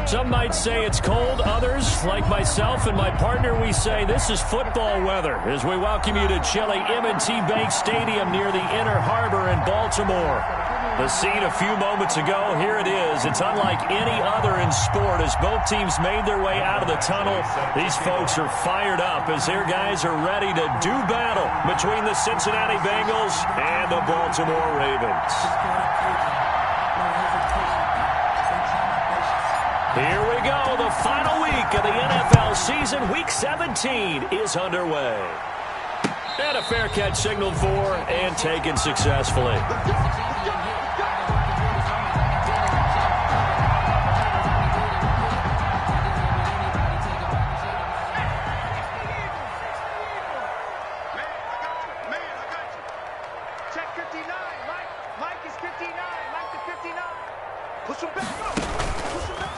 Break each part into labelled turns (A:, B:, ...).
A: Some might say it's cold. Others, like myself and my partner, we say this is football weather as we welcome you to chilly M&T Bank Stadium near the Inner Harbor in Baltimore. The scene a few moments ago, here it is. It's unlike any other in sport as both teams made their way out of the tunnel. These folks are fired up as their guys are ready to do battle between the Cincinnati Bengals and the Baltimore Ravens. Here we go. The final week of the NFL season. Week 17 is underway. And a fair catch signaled for and taken successfully.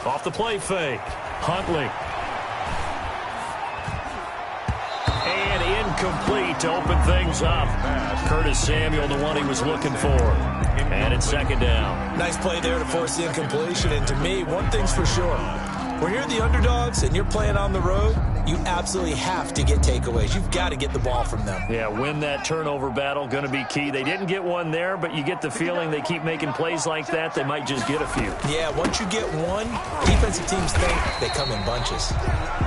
A: Off the play fake. Huntley. And incomplete to open things up. Curtis Samuel, the one he was looking for. And it's second down.
B: Nice play there to force the incompletion. And to me, one thing's for sure. When you're the underdogs and you're playing on the road, you absolutely have to get takeaways. You've got to get the ball from them.
A: Yeah, win that turnover battle, going to be key. They didn't get one there, but you get the feeling they keep making plays like that, they might just get a few.
B: Yeah, once you get one, defensive teams think they come in bunches.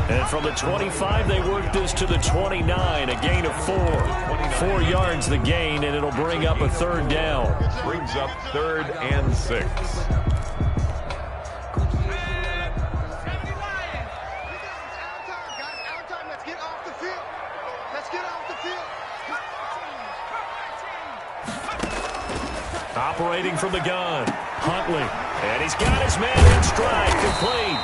A: And from the 25, they work this to the 29, a gain of 4. 4 yards the gain, and it'll bring up a third down.
C: Brings up 3rd and 6.
A: Operating from the gun, Huntley. And he's got his man in stride, complete.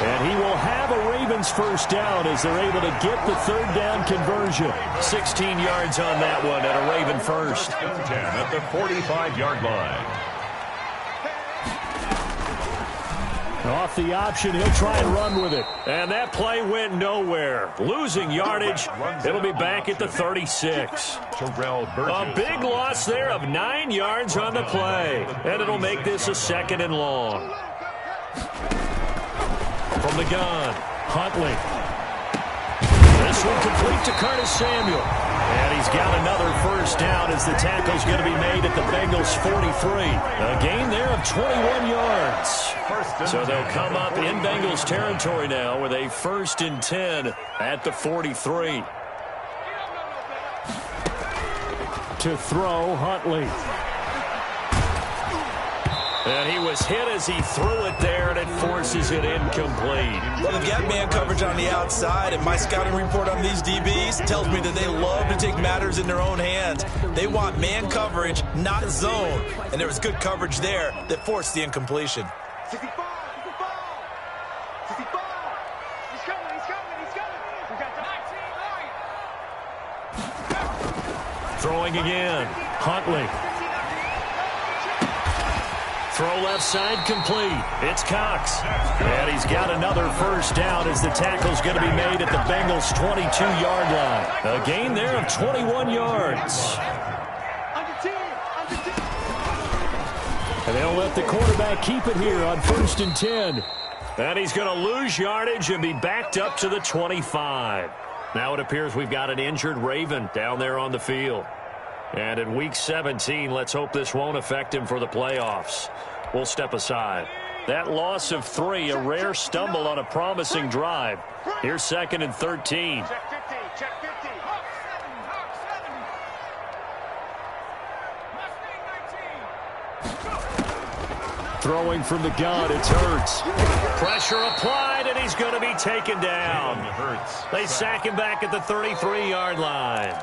A: And he will have a Ravens first down as they're able to get the third down conversion. 16 yards on that one and a Raven first.
C: 10 at the 45-yard line.
A: Off the option, he'll try and run with it. And that play went nowhere. Losing yardage. It'll be back at the 36. A big loss there of 9 yards on the play. And it'll make this a 2nd and long. From the gun, Huntley. This one complete to Curtis Samuel. And he's got another first down as the tackle's going to be made at the Bengals 43. A gain there of 21 yards. So they'll come up in Bengals territory now with a 1st and 10 at the 43. To throw, Huntley. And he was hit as he threw it there, and it forces it incomplete.
B: Well, they've got man coverage on the outside, and my scouting report on these DBs tells me that they love to take matters in their own hands. They want man coverage, not zone. And there was good coverage there that forced the incompletion.
A: Throwing again, Huntley. Throw left side complete. It's Cox. And he's got another first down as the tackle's going to be made at the Bengals 22-yard line. A gain there of 21 yards. And they'll let the quarterback keep it here on 1st and 10. And he's going to lose yardage and be backed up to the 25. Now it appears we've got an injured Raven down there on the field. And in Week 17, let's hope this won't affect him for the playoffs. We'll step aside. That loss of 3, a rare stumble on a promising drive. Here's 2nd and 13.
D: Check 50, check 50.
A: Throwing from the gun, it's Hurts. Pressure applied, and he's going to be taken down. They sack him back at the 33-yard line.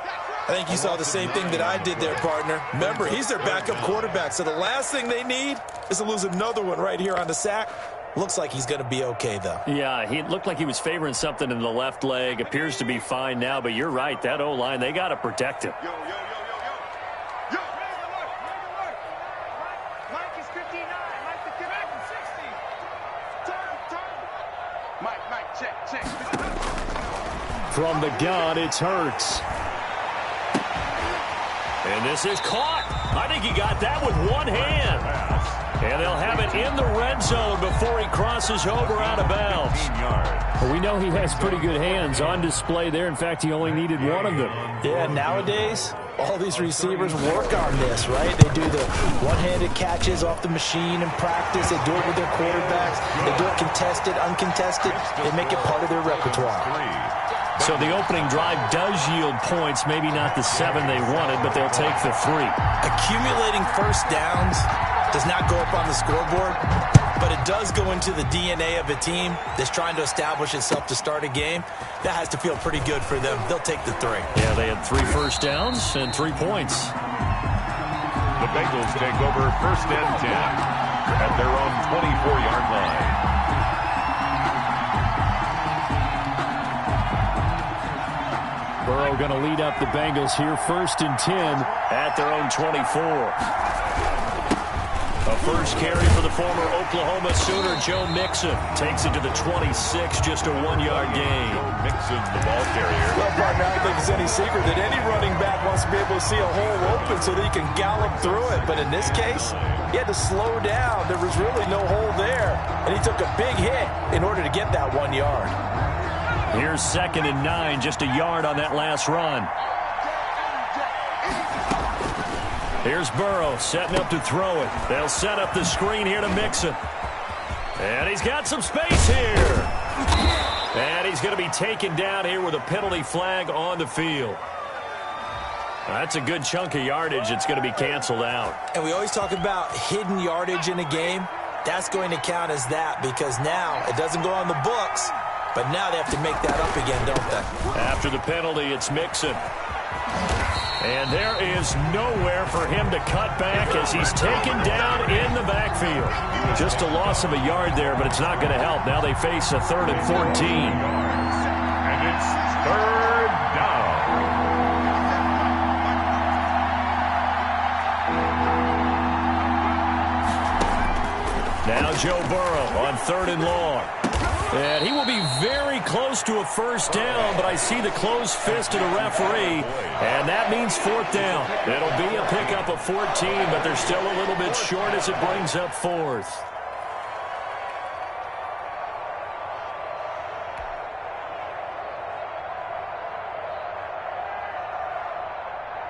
B: I think you saw the same thing that I did there, partner. Remember, he's their backup quarterback, so the last thing they need is to lose another one right here on the sack. Looks like he's going to be okay, though.
A: Yeah, he looked like he was favoring something in the left leg. Appears to be fine now, but you're right. That O-line, they got to protect him.
D: Mike is 59. Mike the back is 60. Turn. Mike, check.
A: From the gun, it's Hurts. And this is caught. I think he got that with one hand. And they'll have it in the red zone before he crosses over out of bounds.
E: Well, we know he has pretty good hands on display there. In fact, he only needed one of them.
B: Yeah, nowadays, all these receivers work on this, right? They do the one-handed catches off the machine in practice. They do it with their quarterbacks. They do it contested, uncontested. They make it part of their repertoire.
A: So the opening drive does yield points, maybe not the 7 they wanted, but they'll take the 3.
B: Accumulating first downs does not go up on the scoreboard, but it does go into the DNA of a team that's trying to establish itself to start a game. That has to feel pretty good for them. They'll take the 3.
A: Yeah, they had 3 first downs and 3 points.
C: The Bengals take over first and 10 at their own 24-yard line.
E: Burrow going to lead up the Bengals here, first and 10
A: at their own 24. A first carry for the former Oklahoma Sooner, Joe Mixon. Takes it to the 26, just a 1-yard gain.
C: Mixon, the ball carrier.
B: Well, partner, I don't think it's any secret that any running back wants to be able to see a hole open so that he can gallop through it. But in this case, he had to slow down. There was really no hole there, and he took a big hit in order to get that 1 yard.
A: Here's 2nd and 9, just a yard on that last run. Here's Burrow setting up to throw it. They'll set up the screen here to Mixon. And he's got some space here. And he's going to be taken down here with a penalty flag on the field. That's a good chunk of yardage. It's going to be canceled out.
B: And we always talk about hidden yardage in a game. That's going to count as that because now it doesn't go on the books, but now they have to make that up again, don't they?
A: After the penalty, it's Mixon. And there is nowhere for him to cut back as he's taken down in the backfield. Just a loss of a yard there, but it's not going to help. Now they face a 3rd and 14.
C: And it's 3rd down.
A: Now Joe Burrow on 3rd and long. And he will be very close to a first down, but I see the closed fist of the referee, and that means 4th down. It'll be a pickup of 14, but they're still a little bit short as it brings up 4th.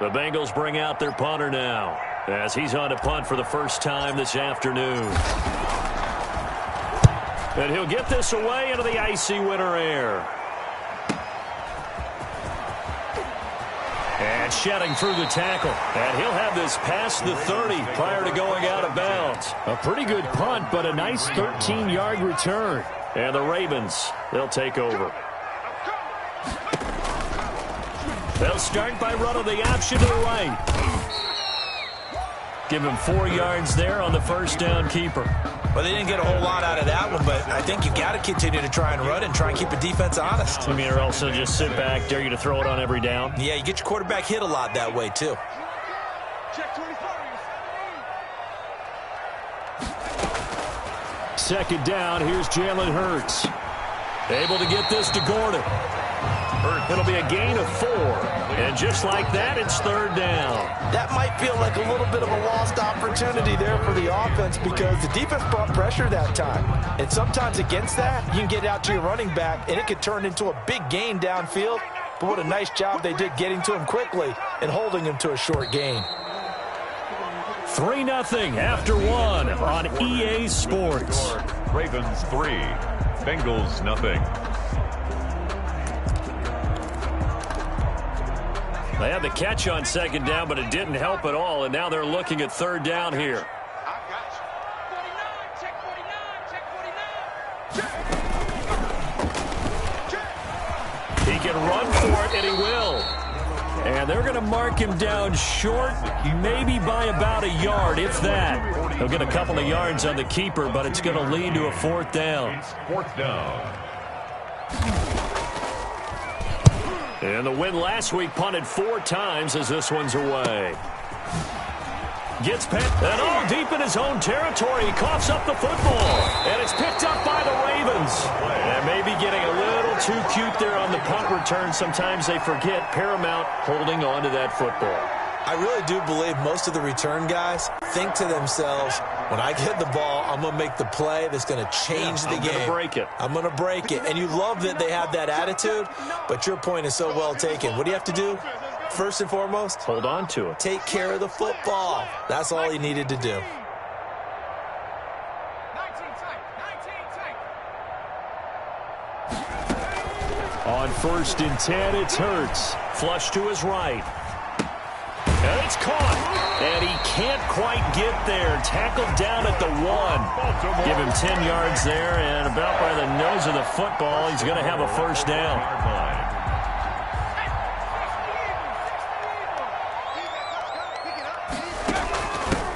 A: The Bengals bring out their punter now, as he's on to punt for the first time this afternoon. And he'll get this away into the icy winter air. And shedding through the tackle. And he'll have this past the 30 prior to going out of bounds.
E: A pretty good punt, but a nice 13-yard return.
A: And the Ravens, they'll take over. They'll start by running the option to the right. Give him 4 yards there on the first down keeper.
B: Well, they didn't get a whole lot out of that one, but I think you got to continue to try and run and try and keep the defense honest.
A: You mean, or else they'll just sit back, dare you to throw it on every down?
B: Yeah, you get your quarterback hit a lot that way, too.
D: Check 24.
E: 2nd down, here's Jalen Hurts.
A: Able to get this to Gordon. It'll be a gain of 4. And just like that, it's 3rd down.
B: That might feel like a little bit of a lost opportunity there for the offense because the defense brought pressure that time. And sometimes against that, you can get out to your running back, and it could turn into a big gain downfield. But what a nice job they did getting to him quickly and holding him to a short gain.
A: 3-0 after 1 on EA Sports.
C: Ravens 3, Bengals nothing.
A: They had the catch on 2nd down, but it didn't help at all, and now they're looking at 3rd down here.
D: I got you. 49, check 49, check 49.
A: He can run for it, and he will. And they're going to mark him down short, maybe by about a yard, if that. He'll get a couple of yards on the keeper, but it's going to lead to a 4th down.
C: It's 4th down.
A: And the win last week punted 4 times as this one's away. Gets picked, and all deep in his own territory. He coughs up the football, and it's picked up by the Ravens. And maybe getting a little too cute there on the punt return. Sometimes they forget Paramount holding on to that football.
B: I really do believe most of the return guys think to themselves, When I get the ball, I'm going to make the play that's going to change the game.
A: I'm going to break it.
B: I'm going to break it. And you love that they have that attitude, but your point is so well taken. What do you have to do? First and foremost,
A: hold on to it.
B: Take care of the football. That's all he needed to do.
A: On 1st and 10, it's Hurts. Flush to his right. And it's caught. And he can't quite get there. Tackled down at the 1. Give him 10 yards there, and about by the nose of the football, he's going to have a first down.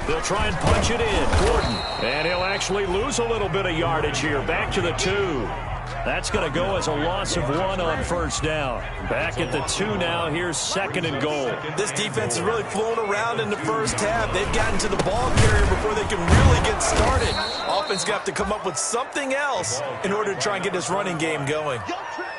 A: They'll try and punch it in. Gordon. And he'll actually lose a little bit of yardage here. Back to the 2. That's going to go as a loss of 1 on first down. Back at the 2 now. Here's 2nd and goal.
B: This defense has really flown around in the first half. They've gotten to the ball carrier before they can really get started. Offense got to come up with something else in order to try and get this running game going.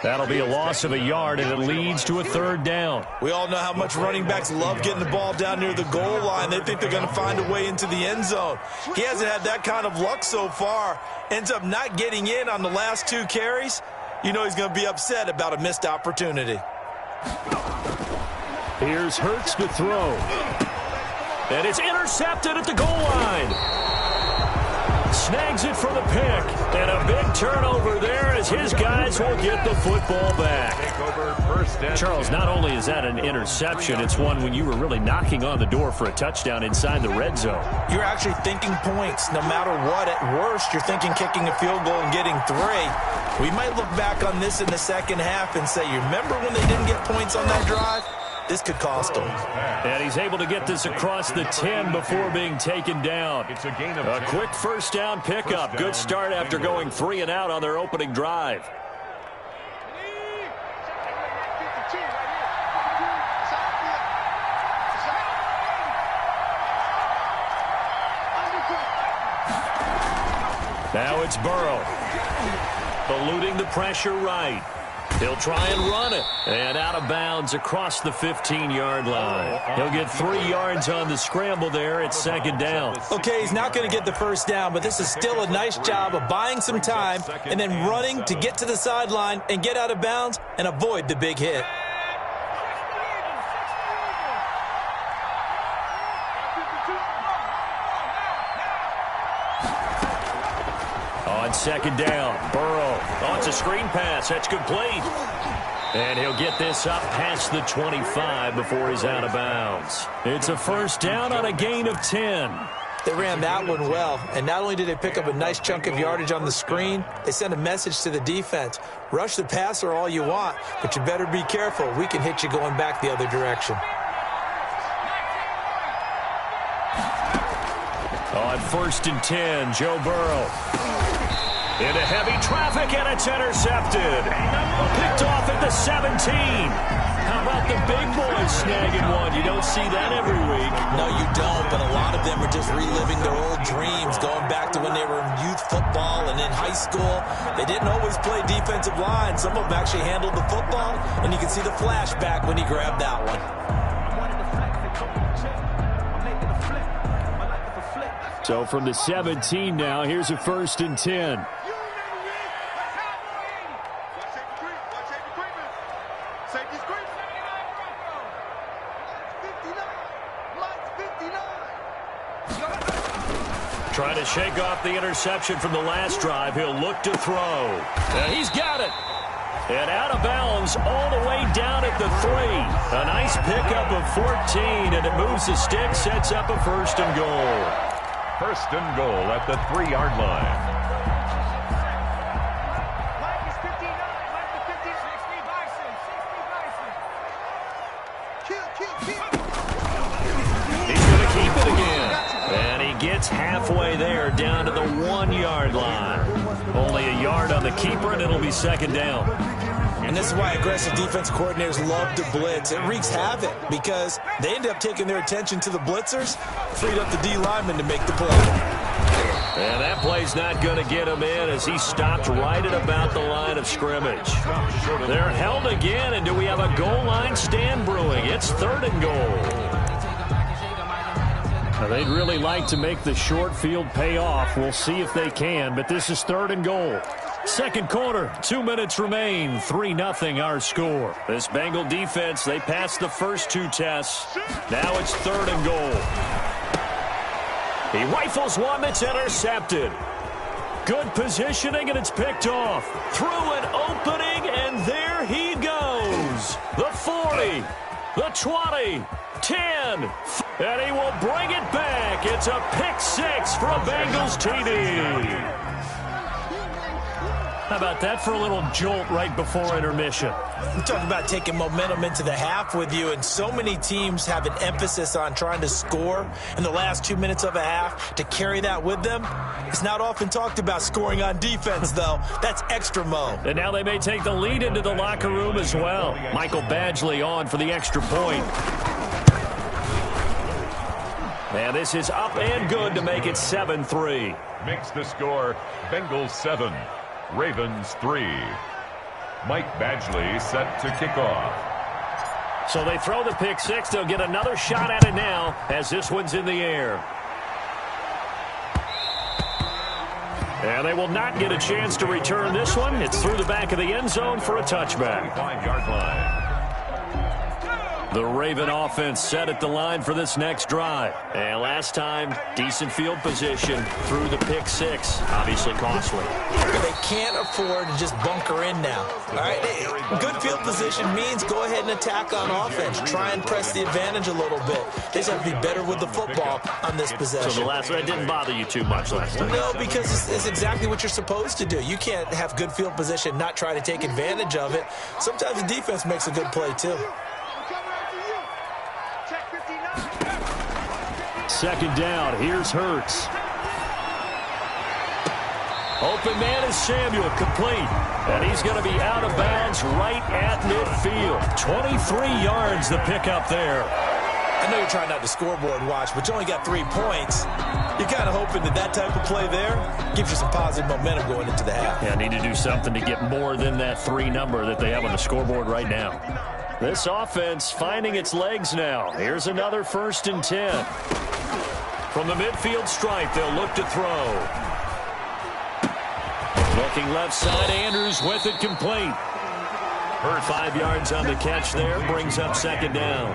A: That'll be a loss of a yard, and it leads to a 3rd down.
B: We all know how much running backs love getting the ball down near the goal line. They think they're going to find a way into the end zone. He hasn't had that kind of luck so far. Ends up not getting in on the last 2 carries. You know he's going to be upset about a missed opportunity.
A: Here's Hurts to throw. And it's intercepted at the goal line. Snags it for the pick. And a big turnover there as his guys will get the football back. Charles, not only is that an interception, it's one when you were really knocking on the door for a touchdown inside the red zone.
B: You're actually thinking points no matter what. At worst, you're thinking kicking a field goal and getting 3. We might look back on this in the second half and say, you remember when they didn't get points on that drive? This could cost them.
A: And he's able to get this across the 10 before being taken down.
C: It's a gain of
A: a quick first down pickup. Good start after going 3 and out on their opening drive. Now it's Burrow. Eluding the pressure right. He'll try and run it. And out of bounds across the 15-yard line. He'll get 3 yards on the scramble there. It's 2nd down.
B: Okay, he's not going to get the first down, but this is still a nice job of buying some time and then running to get to the sideline and get out of bounds and avoid the big hit.
A: On 2nd down, Burrow. Oh, it's a screen pass. That's complete. And he'll get this up past the 25 before he's out of bounds. It's a first down on a gain of 10.
B: They ran that one well, and not only did they pick up a nice chunk of yardage on the screen, they sent a message to the defense. Rush the passer all you want, but you better be careful. We can hit you going back the other direction.
A: On 1st and 10, Joe Burrow. Into heavy traffic, and it's intercepted. Picked off at the 17. How about the big boys snagging one? You don't see that every week.
B: No, you don't, but a lot of them are just reliving their old dreams, going back to when they were in youth football and in high school. They didn't always play defensive line. Some of them actually handled the football, and you can see the flashback when he grabbed that one.
A: So from the 17 now, here's a 1st and 10. Trying to shake off the interception from the last drive. He'll look to throw. And he's got it. And out of bounds all the way down at the 3. A nice pickup of 14, and it moves the stick, sets up a 1st and goal.
C: 1st and goal at the 3-yard line.
A: He's going to keep it again. And he gets halfway there down to the 1-yard line. Only a yard on the keeper, and it'll be 2nd down.
B: And this is why aggressive defense coordinators love to blitz. It wreaks havoc because they end up taking their attention to the blitzers, freed up the D lineman to make the play.
A: And that play's not going to get him in as he stopped right at about the line of scrimmage. They're held again, and do we have a goal line stand brewing? It's 3rd and goal.
E: Now, they'd really like to make the short field pay off. We'll see if they can, but this is 3rd and goal. Second quarter, 2 minutes remain, 3-0 our score. This Bengal defense, they passed the first 2 tests. Now it's 3rd and goal. He rifles one that's intercepted. Good positioning, and it's picked off. Through an opening, and there he goes. The 40, the 20, 10, and he will bring it back. It's a pick 6 for a Bengals TD. How about that for a little jolt right before intermission?
B: You talk about taking momentum into the half with you, and so many teams have an emphasis on trying to score in the last 2 minutes of a half. To carry that with them, it's not often talked about scoring on defense, though. That's extra mo.
E: And now they may take the lead into the locker room as well. Michael Badgley on for the extra point. And this is up and good to make it 7-3.
C: Makes the score Bengals 7, Ravens 3. Mike Badgley set to kick off.
E: So they throw the pick 6. They'll get another shot at it now as this one's in the air. And they will not get a chance to return this one. It's through the back of the end zone for a touchback.
C: 5-yard line.
E: The Raven offense set at the line for this next drive. And last time, decent field position through the pick 6. Obviously costly.
B: They can't afford to just bunker in now. All right, good field position means go ahead and attack on offense. Try and press the advantage a little bit. They just have to be better with the football on this possession.
E: So the last one didn't bother you too much last time?
B: No, because it's exactly what you're supposed to do. You can't have good field position, not try to take advantage of it. Sometimes the defense makes a good play, too.
E: Second down, here's Hurts. Open man is Samuel, complete. And he's going to be out of bounds right at midfield. 23 yards the pickup there.
B: I know you're trying not to scoreboard watch, but you only got 3 points. You're kind of hoping that type of play there gives you some positive momentum going into the half.
E: Yeah, need to do something to get more than that 3 number that they have on the scoreboard right now. This offense finding its legs now. Here's another 1st and 10. From the midfield stripe, they'll look to throw. Looking left side, Andrews with it complete. 5 yards on the catch there, brings up 2nd down.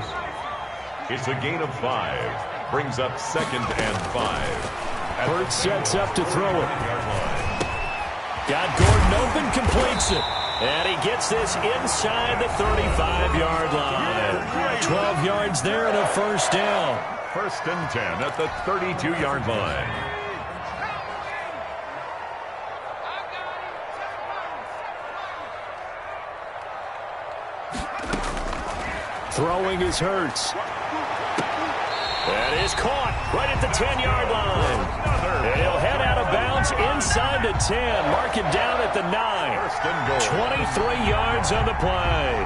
C: It's a gain of 5. Brings up 2nd and 5.
E: Hurts sets up to throw it. Got Gordon open, completes it. And he gets this inside the 35-yard line. 12 yards there and a 1st down.
C: 1st and 10 at the 32-yard line.
E: Throwing is Hurts. That is caught right at the 10-yard line. And he'll head out of bounds inside the 10. Mark him down at the 9. 23 yards on the play.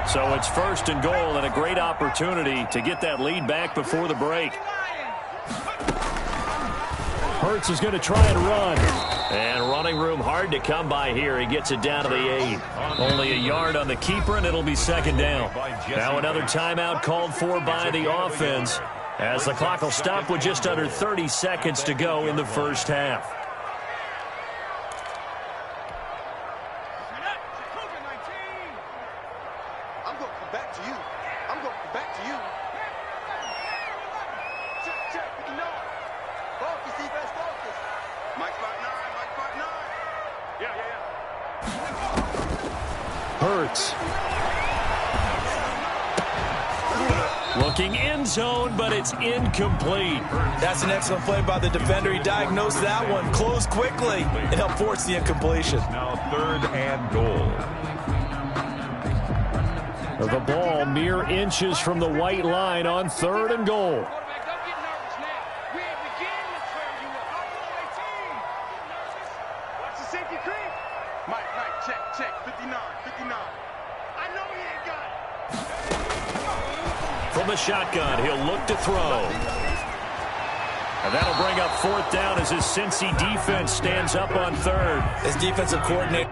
E: So it's 1st and goal and a great opportunity to get that lead back before the break. Hurts is going to try and run. And running room hard to come by here. He gets it down to the 8. Only a yard on the keeper, and it'll be 2nd down. Now another timeout called for by the offense as the clock will stop with just under 30 seconds to go in the 1st half.
D: I'm going to come back to you. I'm going to come back to you. Check. No. Focus, defense, focus. Mike spot 9. Yeah.
E: Hurts. Looking end zone, but it's incomplete.
B: That's an excellent play by the defender. He diagnosed that one, closed quickly, and helped force the incompletion.
C: Now 3rd and goal.
E: The ball mere inches from the white line on 3rd and goal.
D: Don't get nervous now. We at the game to turn you up. I'll go 18. Watch the safety creep. Mike, check. 59. I know he ain't got it.
E: From the shotgun, he'll look to throw. And that'll bring up 4th down as his Cincy defense stands up on 3rd.
B: His defensive coordinator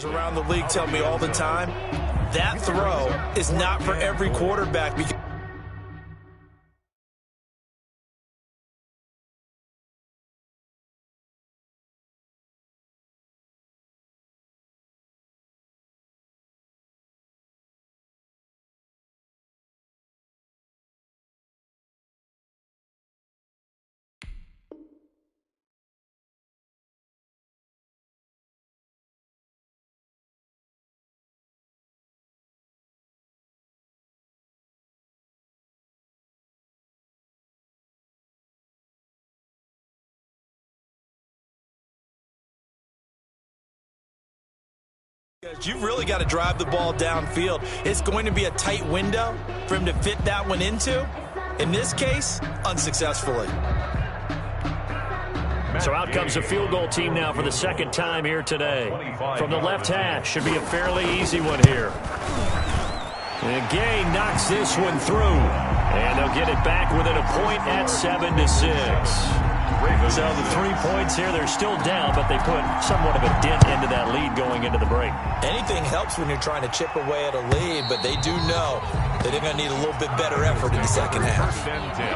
B: Around the league tell me all the time, that throw is not for every quarterback. You've really got to drive the ball downfield. It's going to be a tight window for him to fit that one into. In this case, unsuccessfully.
E: So out comes a field goal team now for the second time here today. From the left hash, should be a fairly easy one here. And Gay knocks this one through. And they'll get it back within a point at 7-6. So the 3 points here, they're still down, but they put somewhat of a dent into that lead going into the break.
B: Anything helps when you're trying to chip away at a lead, but they do know that they're going to need a little bit better effort in the second half.
C: First and 10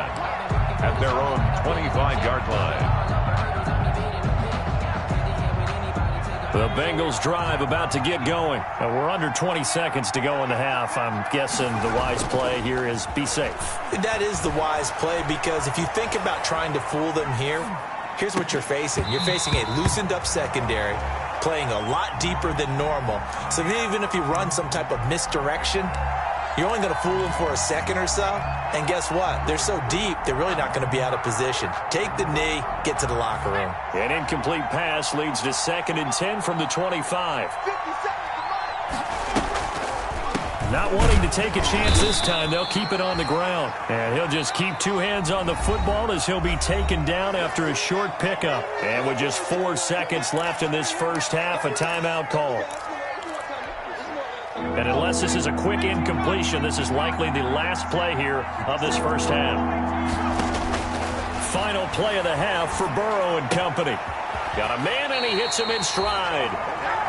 C: at their own 25-yard line.
E: The Bengals drive about to get going. We're under 20 seconds to go in the half. I'm guessing the wise play here is be safe.
B: That is the wise play, because if you think about trying to fool them here, here's what you're facing. You're facing a loosened up secondary, playing a lot deeper than normal. So even if you run some type of misdirection, you're only going to fool them for a second or so. And guess what? They're so deep, they're really not going to be out of position. Take the knee, get to the locker room.
E: An incomplete pass leads to 2nd and 10 from the 25. Not wanting to take a chance this time, they'll keep it on the ground. And he'll just keep two hands on the football as he'll be taken down after a short pickup. And with just 4 seconds left in this first half, a timeout call. And unless this is a quick incompletion, this is likely the last play here of this first half. Final play of the half for Burrow and company. Got a man, and he hits him in stride.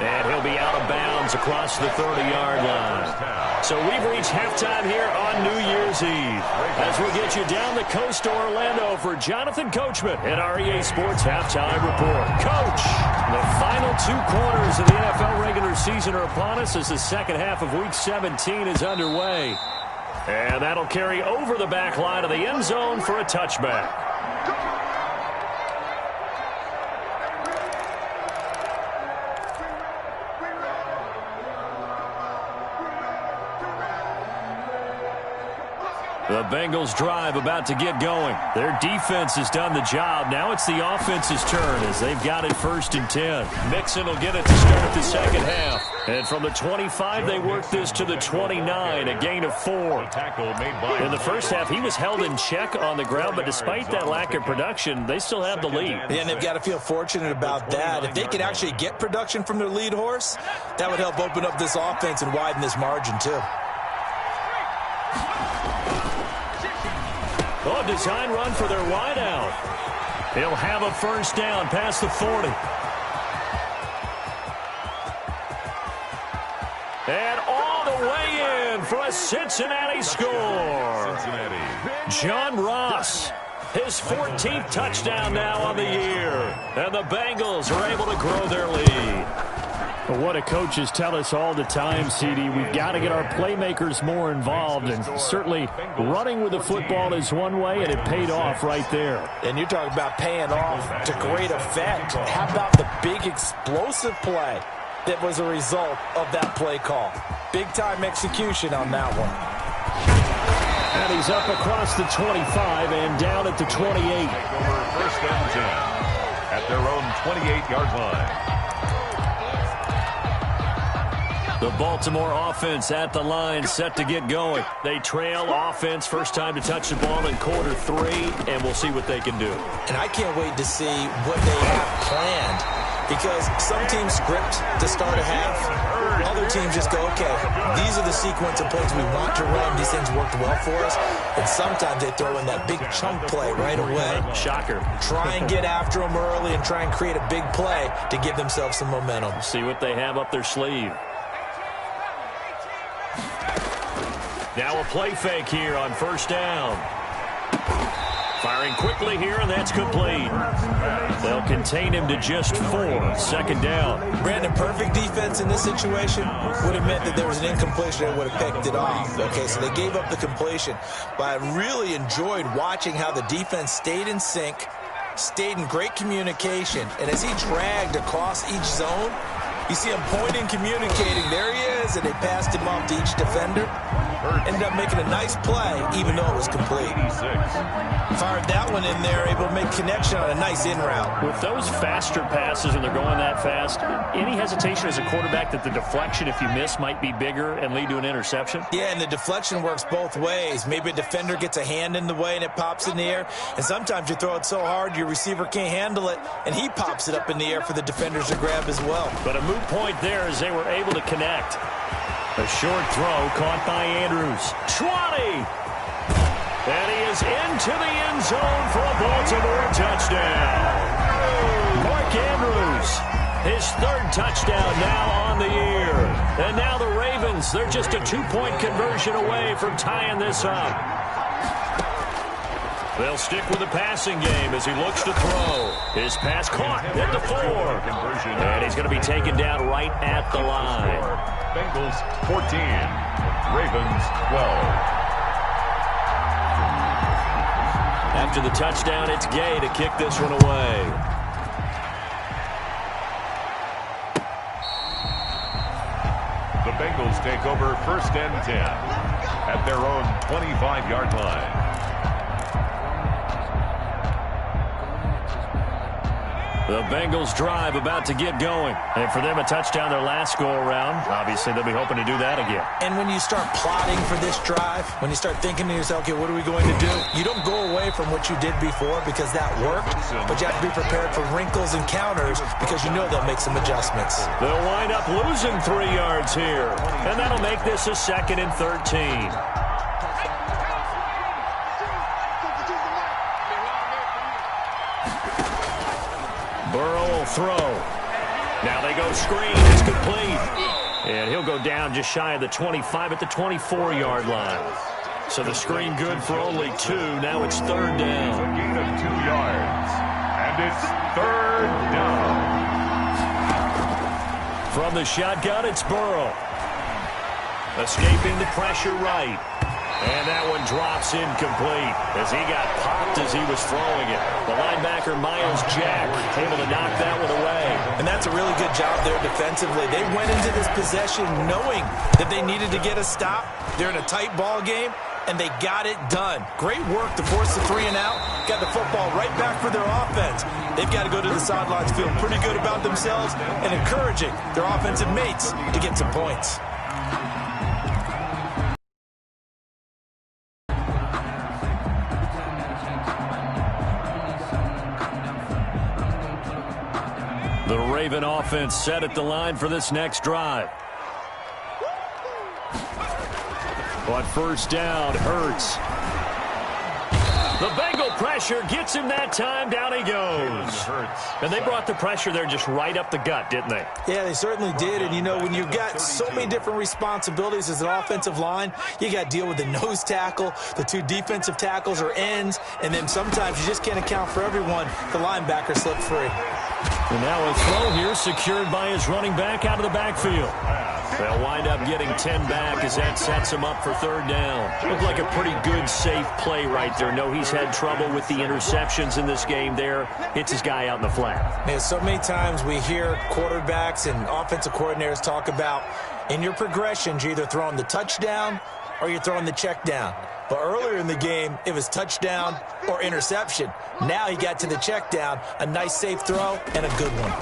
E: And he'll be out of bounds across the 30-yard line. So we've reached halftime here on New Year's Eve. As we'll get you down the coast to Orlando for Jonathan Coachman at our EA Sports Halftime Report. Coach, the final 2 quarters of the NFL regular season are upon us as the second half of Week 17 is underway. And that'll carry over the back line of the end zone for a touchback. The Bengals drive about to get going. Their defense has done the job. Now it's the offense's turn as they've got it 1st and 10. Mixon will get it to start the second half. And from the 25, they work this to the 29, a gain of 4. In the first half, he was held in check on the ground, but despite that lack of production, they still have the lead.
B: And they've got to feel fortunate about that. If they could actually get production from their lead horse, that would help open up this offense and widen this margin too.
E: Oh, design run for their wideout. He'll have a first down past the 40. And all the way in for a Cincinnati score. John Ross, his 14th touchdown now on the year. And the Bengals are able to grow their lead. But what do coaches tell us all the time, CD? We've got to get our playmakers more involved, and certainly running with the football is one way, and it paid off right there.
B: And you're talking about paying off to great effect. How about the big explosive play that was a result of that play call? Big-time execution on that one.
E: And he's up across the 25 and down at the 28.
C: First and 10 at their own 28-yard line.
E: The Baltimore offense at the line, set to get going. They trail offense, first time to touch the ball in quarter 3, and we'll see what they can do.
B: And I can't wait to see what they have planned because some teams script to start a half. Other teams just go, okay, these are the sequence of plays we want to run. These things worked well for us. And sometimes they throw in that big chunk play right away.
E: Shocker. Try
B: and get after them early and try and create a big play to give themselves some momentum.
E: See what they have up their sleeve. Now a play fake here on first down. Firing quickly here, and that's complete. They'll contain him to just 4. Second down.
B: Brandon, perfect defense in this situation would have meant that there was an incompletion that would have picked it off. Okay, so they gave up the completion. But I really enjoyed watching how the defense stayed in sync, stayed in great communication, and as he dragged across each zone, you see him pointing, communicating. There he is, and they passed him off to each defender. Ended up making a nice play, even though it was complete. Fired that one in there, able to make connection on a nice in route.
E: With those faster passes when they're going that fast, any hesitation as a quarterback that the deflection, if you miss, might be bigger and lead to an interception?
B: Yeah, and the deflection works both ways. Maybe a defender gets a hand in the way and it pops in the air. And sometimes you throw it so hard your receiver can't handle it, and he pops it up in the air for the defenders to grab as well.
E: But a moot point there as they were able to connect. A short throw caught by Andrews. 20! And he is into the end zone for a Baltimore touchdown. Mark Andrews, his 3rd touchdown now on the year. And now the Ravens, they're just a 2-point conversion away from tying this up. They'll stick with the passing game as he looks to throw. His pass caught at the 4. And he's going to be taken down right at the line.
C: Bengals 14, Ravens 12.
E: After the touchdown, it's Gay to kick this one away.
C: The Bengals take over 1st and 10 at their own 25-yard line.
E: The Bengals drive about to get going. And for them, a touchdown their last go-around. Obviously, they'll be hoping to do that again.
B: And when you start plotting for this drive, when you start thinking to yourself, okay, what are we going to do? You don't go away from what you did before because that worked, but you have to be prepared for wrinkles and counters because you know they'll make some adjustments.
E: They'll wind up losing 3 yards here. And that'll make this a 2nd and 13. Burrow will throw. Now they go screen. It's complete. And he'll go down just shy of the 25 at the 24-yard line. So the screen good for only 2. Now it's 3rd down.
C: A gain of 2 yards. And it's 3rd down.
E: From the shotgun, it's Burrow. Escaping the pressure right. And that one drops incomplete as he got popped as he was throwing it. The linebacker, Miles Jack, able to knock that one away.
B: And that's a really good job there defensively. They went into this possession knowing that they needed to get a stop. They're in a tight ball game, and they got it done. Great work to force the 3 and out. Got the football right back for their offense. They've got to go to the sidelines feeling pretty good about themselves and encouraging their offensive mates to get some points.
E: The Raven offense set at the line for this next drive. On first down, Hurts. The Bengal pressure gets him that time. Down he goes. And they brought the pressure there just right up the gut, didn't they?
B: Yeah, they certainly did. And, you know, when you've got so many different responsibilities as an offensive line, you got to deal with the nose tackle, the 2 defensive tackles or ends, and then sometimes you just can't account for everyone. The linebacker slipped free.
E: And now a throw here secured by his running back out of the backfield. They'll wind up getting 10 back as that sets him up for 3rd down. Looked like a pretty good, safe play right there. No, he's had trouble with the interceptions in this game there. Hits his guy out in the flat.
B: Man, so many times we hear quarterbacks and offensive coordinators talk about in your progressions, you're either throwing the touchdown or you're throwing the check down. But earlier in the game, it was touchdown or interception. Now he got to the check down, a nice safe throw, and a good one.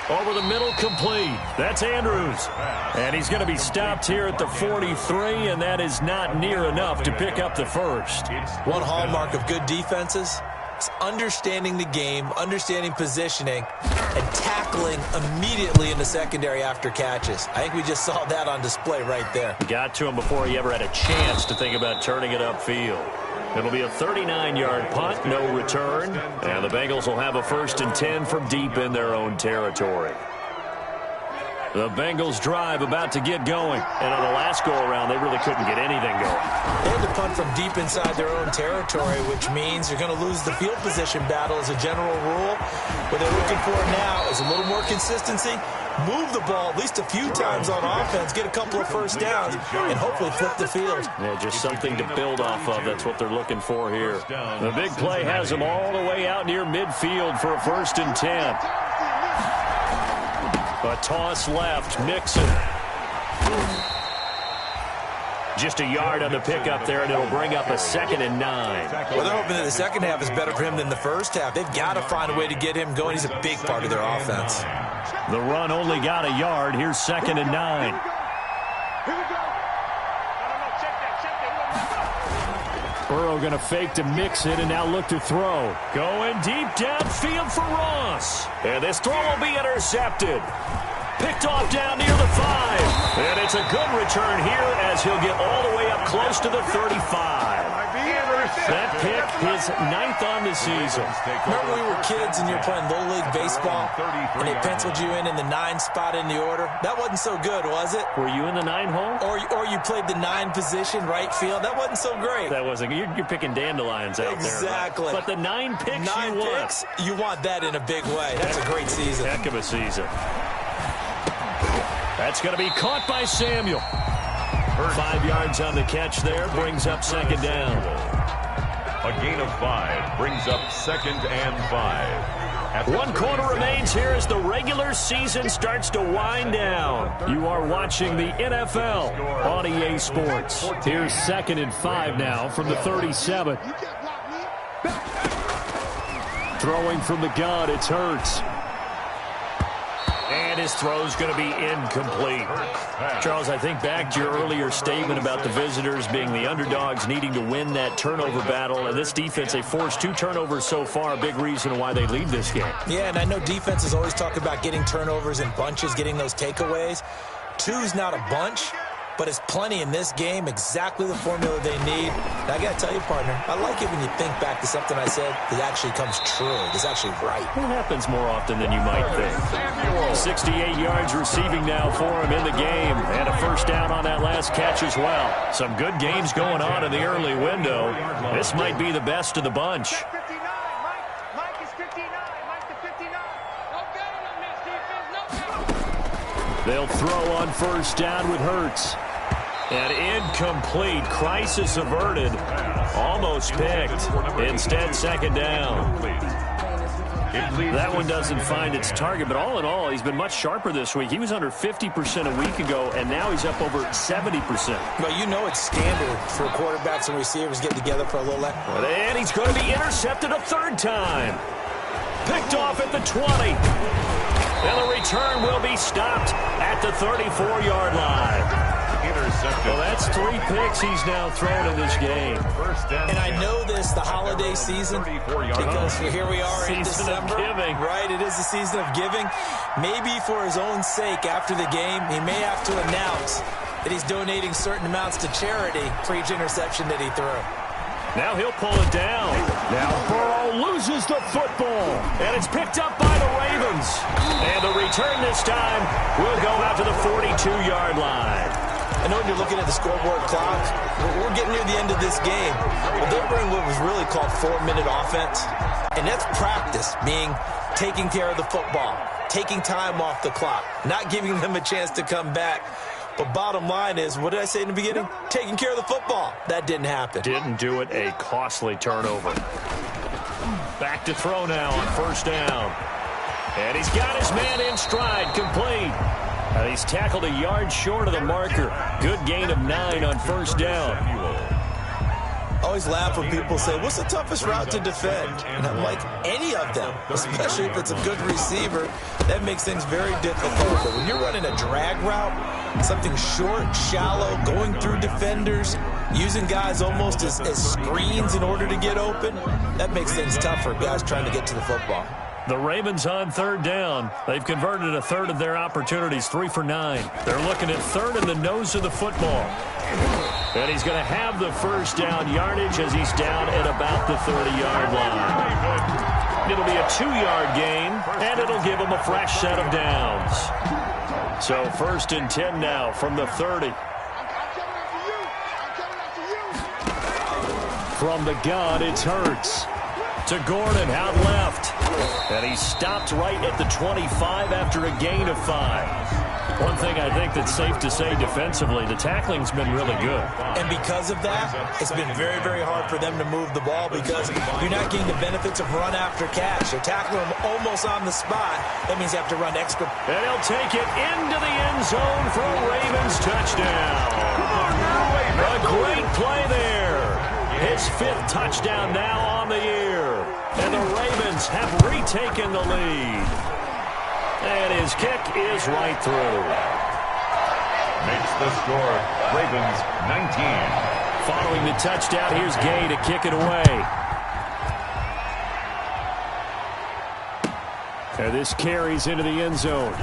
E: Over the middle, complete. That's Andrews. And he's going to be stopped here at the 43, and that is not near enough to pick up the first.
B: One hallmark of good defenses It's understanding the game, understanding positioning, and tackling immediately in the secondary after catches. I think we just saw that on display right there.
E: Got to him before he ever had a chance to think about turning it upfield. It'll be a 39-yard punt, no return, and the Bengals will have a 1st and 10 from deep in their own territory. The Bengals drive about to get going, and on the last go-around, they really couldn't get anything going.
B: They had to punt from deep inside their own territory, which means you're going to lose the field position battle as a general rule. What they're looking for now is a little more consistency, move the ball at least a few times on offense, get a couple of first downs, and hopefully flip the field.
E: Yeah, just something to build off of. That's what they're looking for here. The big play has them all the way out near midfield for a 1st and 10. A toss left, Mixon. Just a yard on the pickup there, and it'll bring up a 2nd and 9.
B: Well, they're hoping that the second half is better for him than the first half. They've got to find a way to get him going. He's a big part of their offense.
E: The run only got a yard. Here's 2nd and 9.
D: Here we go. No, check that.
E: Burrow going to fake to mix it and now look to throw. Going deep downfield for Ross. And this throw will be intercepted. Picked off down near the 5. And it's a good return here as he'll get all the way up close to the 35. That pick, his 9th on the season.
B: Remember we were kids and you were playing Little League Baseball and they penciled you in the 9 spot in the order? That wasn't so good, was it?
E: Were you in the 9 hole?
B: Or you played the 9 position, right field? That wasn't so great.
E: That wasn't. You're picking dandelions out there.
B: Exactly.
E: But the 9 picks
B: 9 picks, you want that in a big way. That's a great season.
E: Heck of a season. That's going to be caught by Samuel. 5 yards on the catch there, brings up 2nd down.
C: A gain of 5 brings up 2nd and 5.
E: 1 quarter remains here as the regular season starts to wind down. You are watching the NFL on EA Sports. Here's 2nd and 5 now from the 37. Throwing from the gun, it's Hurts. And his throw's going to be incomplete. Charles, I think back to your earlier statement about the visitors being the underdogs needing to win that turnover battle. And this defense, they forced 2 turnovers so far, a big reason why they lead this game.
B: Yeah, and I know defenses always talk about getting turnovers in bunches, getting those takeaways. 2's not a bunch, but it's plenty in this game, exactly the formula they need. And I got to tell you, partner, I like it when you think back to something I said that actually comes true, that's actually right.
E: It happens more often than you might think. 68 yards receiving now for him in the game, and a 1st down on that last catch as well. Some good games going on in the early window. This might be the best of the bunch.
D: 59. Mike is 59. Mike the 59. No getting on this defense. No getting.
E: They'll throw on 1st down with Hurts. And incomplete. Crisis averted. Almost picked. Instead, 2nd down. That one doesn't find its target, but all in all, he's been much sharper this week. He was under 50% a week ago, and now he's up over 70%.
B: Well, you know it's standard for quarterbacks and receivers getting together for a little extra.
E: And he's going to be intercepted a 3rd time. Picked off at the 20. And the return will be stopped at the 34-yard line. Well, that's 3 picks he's now thrown in this game.
B: And I know this, the holiday season, because here we are in December.
E: Giving.
B: Right, it is the season of giving. Maybe for his own sake after the game, he may have to announce that he's donating certain amounts to charity for each interception that he threw.
E: Now he'll pull it down. Now Burrow loses the football. And it's picked up by the Ravens. And the return this time will go out to the 42-yard line.
B: I know when you're looking at the scoreboard clock, we're getting near the end of this game. Well, they're running what was really called 4-minute offense. And that's practice, meaning taking care of the football, taking time off the clock, not giving them a chance to come back. But bottom line is, what did I say in the beginning? Taking care of the football. That didn't happen.
E: Didn't do it. A costly turnover. Back to throw now on 1st down. And he's got his man in stride, complete. And he's tackled a yard short of the marker. Good gain of 9 on 1st down.
B: I always laugh when people say, what's the toughest route to defend? And I'm like, any of them, especially if it's a good receiver, that makes things very difficult. But when you're running a drag route, Something short, shallow, going through defenders, using guys almost as screens in order to get open. That makes things tough for guys trying to get to the football.
E: The Ravens on third down. They've converted a third of their opportunities, 3 for 9. They're looking at third in the nose of the football. And he's going to have the first down yardage as he's down at about the 30-yard line. It'll be a 2-yard gain, and it'll give him a fresh set of downs. So 1st and 10 now from the 30. From the gun, it's Hurts. To Gordon, out left. And he stopped right at the 25 after a gain of 5. One thing I think that's safe to say defensively, the tackling's been really good.
B: And because of that, it's been very, very hard for them to move the ball because you're not getting the benefits of run after catch. You're tackling them almost on the spot. That means you have to run extra.
E: And he'll take it into the end zone for a Ravens touchdown. A great play there. His 5th touchdown now on the year. And the Ravens have retaken the lead. And his kick is right through.
C: Makes the score Ravens 19.
E: Following the touchdown, here's Gay to kick it away. And this carries into the end zone.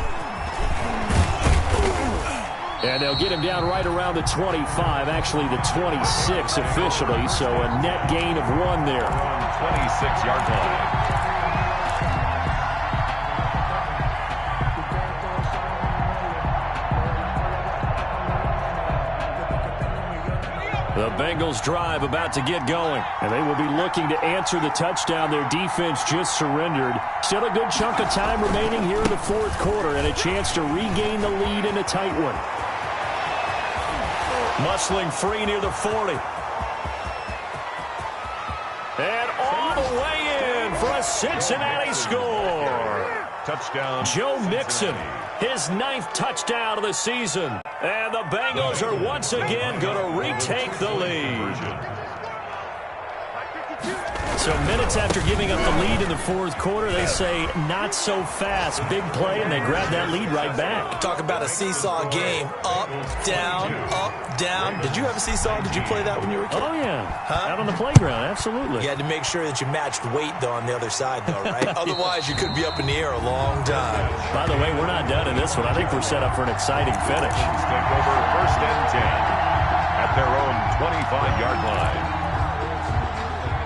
E: And they'll get him down right around the 25, actually the 26 officially, so a net gain of 1 there.
C: 26-yard line.
E: The Bengals drive about to get going, and they will be looking to answer the touchdown their defense just surrendered. Still a good chunk of time remaining here in the 4th quarter and a chance to regain the lead in a tight one. Muscling free near the 40. And all the way in for a Cincinnati score.
C: Touchdown.
E: Joe Mixon, his 9th touchdown of the season. And the Bengals are once again going to retake the lead. So minutes after giving up the lead in the 4th quarter, they say not so fast. Big play, and they grab that lead right back.
B: Talk about a seesaw game. Up, down, up, down. Did you have a seesaw? Did you play that when you were a kid?
E: Oh, yeah.
B: Huh?
E: Out on the playground, absolutely.
B: You had to make sure that you matched weight, though, on the other side, though, right? Otherwise, you could be up in the air a long time.
E: By the way, we're not done in this one. I think we're set up for an exciting finish.
C: Take over 1st and 10 at their own 25-yard line.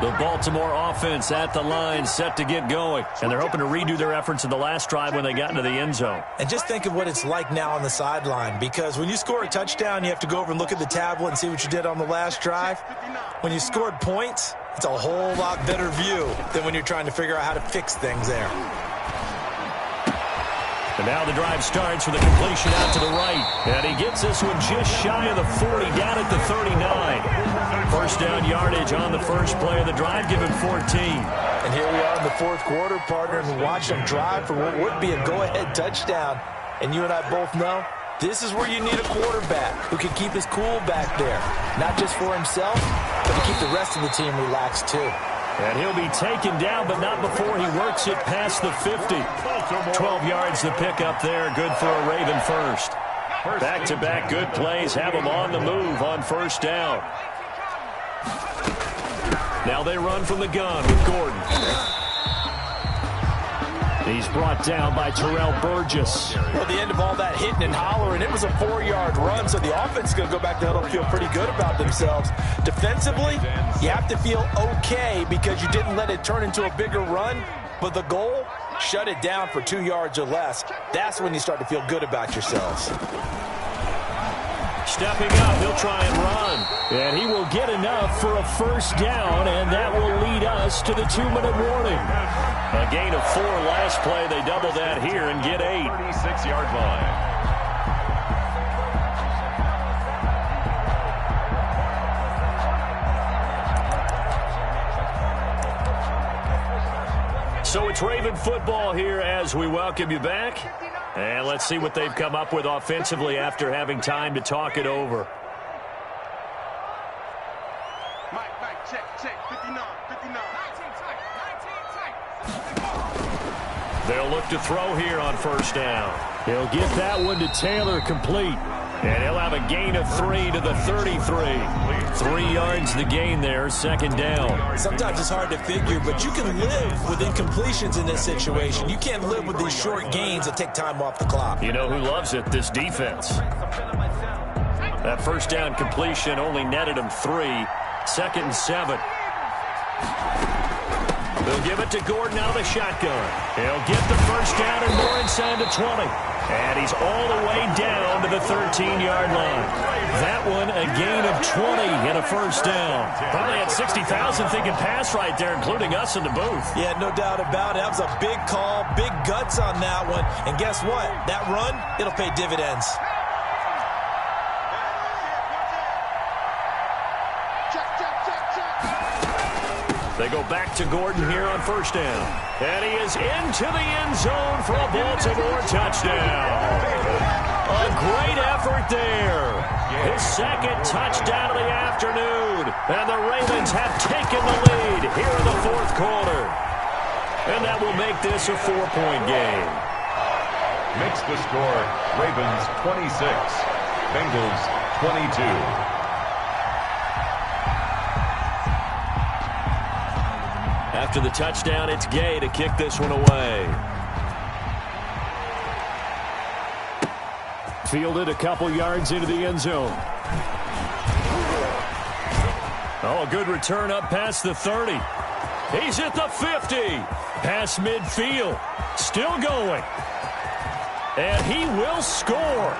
E: The Baltimore offense at the line, set to get going. And they're hoping to redo their efforts in the last drive when they got into the end zone.
B: And just think of what it's like now on the sideline, because when you score a touchdown, you have to go over and look at the tablet and see what you did on the last drive. When you scored points, it's a whole lot better view than when you're trying to figure out how to fix things there.
E: And now the drive starts with a completion out to the right. And he gets this one just shy of the 40, down at the 39. 1st down yardage on the first play of the drive, give him 14.
B: And here we are in the 4th quarter, partner, and watch them drive for what would be a go-ahead touchdown. And you and I both know this is where you need a quarterback who can keep his cool back there. Not just for himself, but to keep the rest of the team relaxed, too.
E: And he'll be taken down, but not before he works it past the 50. 12 yards to pick up there. Good for a Raven first. Back-to-back good plays have him on the move on 1st down. Now they run from the gun with Gordon. He's brought down by Terrell Burgess.
B: Well, at the end of all that hitting and hollering, it was a 4-yard run, so the offense is going to go back to huddle and feel pretty good about themselves. Defensively, you have to feel okay because you didn't let it turn into a bigger run, but the goal, shut it down for 2 yards or less. That's when you start to feel good about yourselves.
E: Stepping up, he'll try and run. And he will get enough for a 1st down, and that will lead us to the 2-minute warning. A gain of 4 last play. They double that here and get 8.
C: 36-yard line.
E: So it's Raven football here as we welcome you back. And let's see what they've come up with offensively after having time to talk it over.
D: Mike, check, 59, 59. 19 tight.
E: They'll look to throw here on 1st down. He'll get that one to Taylor complete. And he'll have a gain of 3 to the 33. 3 yards the gain there, second down.
B: Sometimes it's hard to figure, but you can live with incompletions in this situation. You can't live with these short gains that take time off the clock.
E: You know who loves it? This defense. That first down completion only netted him 3. 2nd and 7. They'll give it to Gordon out of the shotgun. He'll get the first down and more inside the 20. And he's all the way down to the 13-yard line. That one a gain of 20 and a first down. Probably had 60,000 thinking pass right there, including us in the booth.
B: Yeah, no doubt about it. That was a big call, big guts on that one. And guess what? That run, it'll pay dividends.
E: They go back to Gordon here on first down. And he is into the end zone for a Baltimore touchdown. A great effort there. His second touchdown of the afternoon. And the Ravens have taken the lead here in the fourth quarter. And that will make this a 4-point game.
C: Makes the score Ravens 26, Bengals 22.
E: After the touchdown, it's Gay to kick this one away. Fielded a couple yards into the end zone. Oh, a good return up past the 30. He's at the 50. Past midfield. Still going. And he will score.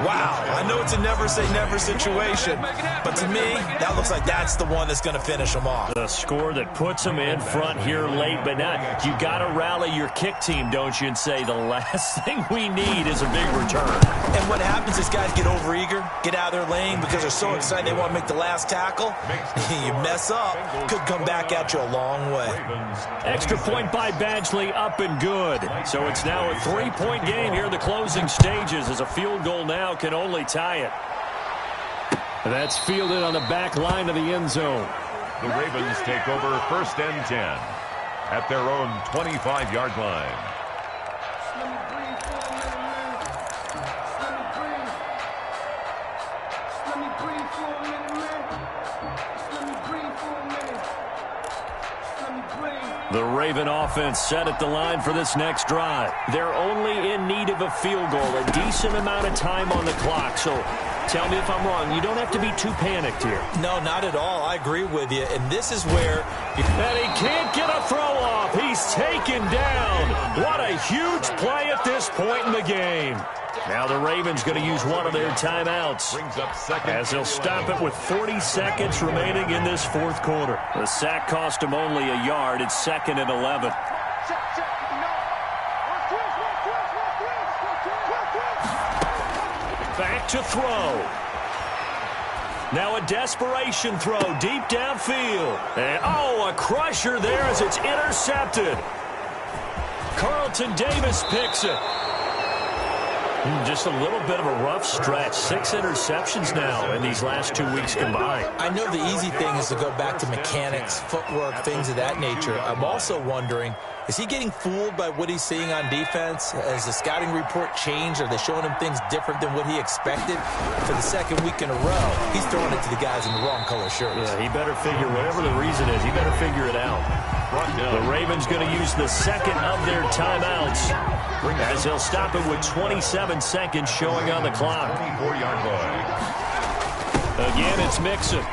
B: Wow, I know it's a never-say-never situation, but to me, that looks like that's the one that's going to finish them off.
E: The score that puts them in front here late, but not. You got to rally your kick team, don't you, and say the last thing we need is a big return.
B: And what happens is guys get overeager, get out of their lane because they're so excited they want to make the last tackle. You mess up, could come back at you a long way.
E: Extra point by Badgley, up and good. So it's now a 3-point game here in the closing stages as a field goal now can only tie it. That's fielded on the back line of the end zone.
C: The Ravens take over 1st and 10 at their own 25-yard line.
E: The Raven offense set at the line for this next drive. They're only in need of a field goal, a decent amount of time on the clock. So tell me if I'm wrong. You don't have to be too panicked here.
B: No, not at all. I agree with you. And this is where...
E: And he can't get a throw off. He's taken down. What a huge play at this point in the game. Now the Ravens going to use one of their timeouts as they'll stop it with 40 seconds remaining in this fourth quarter. The sack cost him only a yard. It's 2nd and 11. Back to throw. Now a desperation throw deep downfield. And, oh, a crusher there as it's intercepted. Carlton Davis picks it. Just a little bit of a rough stretch. 6 interceptions now in these last 2 weeks combined.
B: I know the easy thing is to go back to mechanics, footwork, things of that nature. I'm also wondering, is he getting fooled by what he's seeing on defense? Has the scouting report changed? Are they showing him things different than what he expected? For the 2nd week in a row, he's throwing it to the guys in the wrong color shirts.
E: Yeah, he better figure, whatever the reason is, he better figure it out. The Ravens going to use the 2nd of their timeouts as they'll stop it with 27 seconds showing on the clock.
C: 24-yard line.
E: Again, it's Mixon.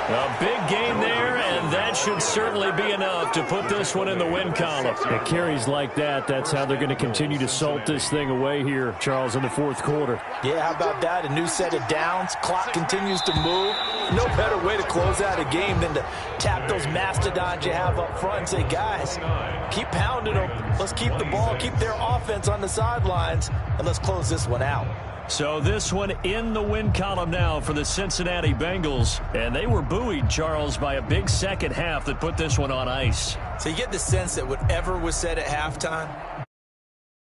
E: A big game there, and that should certainly be enough to put this one in the win column. It carries like that. That's how they're going to continue to salt this thing away here, Charles, in the fourth quarter.
B: Yeah, how about that? A new set of downs. Clock continues to move. No better way to close out a game than to tap those mastodons you have up front and say, guys, keep pounding them. Let's keep the ball, keep their offense on the sidelines, and let's close this one out.
E: So this one in the win column now for the Cincinnati Bengals. And they were buoyed, Charles, by a big second half that put this one on ice.
B: So you get the sense that whatever was said at halftime,